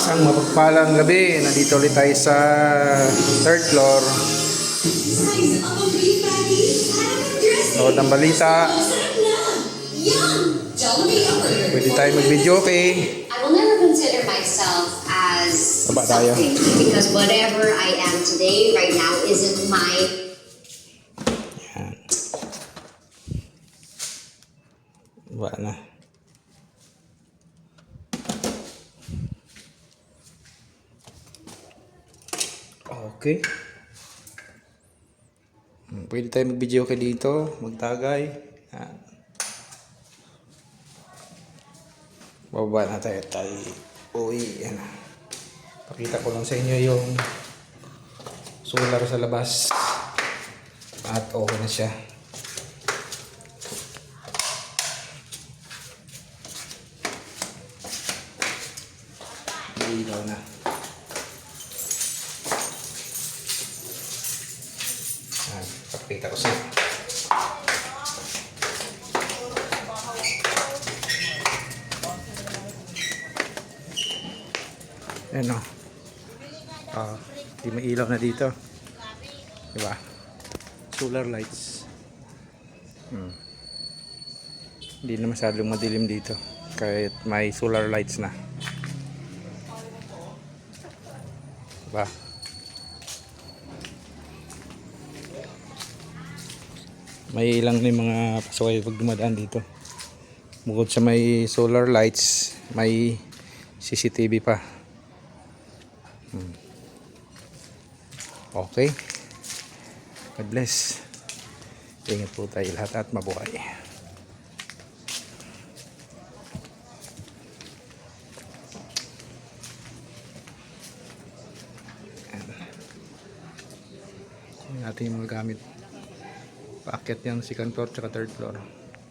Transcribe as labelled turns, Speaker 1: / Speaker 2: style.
Speaker 1: Isang mapagpalang gabi. Nandito ulit tayo sa third floor. Nood ng balita. Pwede tayo mag-video, okay?
Speaker 2: I will never consider myself as
Speaker 1: Baba tayo.
Speaker 2: something because whatever I am today, right now, isn't my...
Speaker 1: Yan. Baba na. Okay. Pwede tayo mag-video kayo dito, magtagay. Yan. Bababa na tayo. Uwi. Yan. Pakita ko lang sa inyo yung solar sa labas. At okay na siya. Ilaw na. Yan. Pakita ko sa inyo. Ayan o. Di may ilaw na dito. Diba? Solar lights. Hindi na masyadong madilim dito. Kahit may solar lights na. Diba? May ilang na yung mga pasaway pag dumadaan dito. Bukod sa may solar lights, may CCTV pa. Okay. God bless. Ingat po tayo lahat at mabuhay. Yung ating mga gamit. Paakyat yan, second floor tsaka third floor.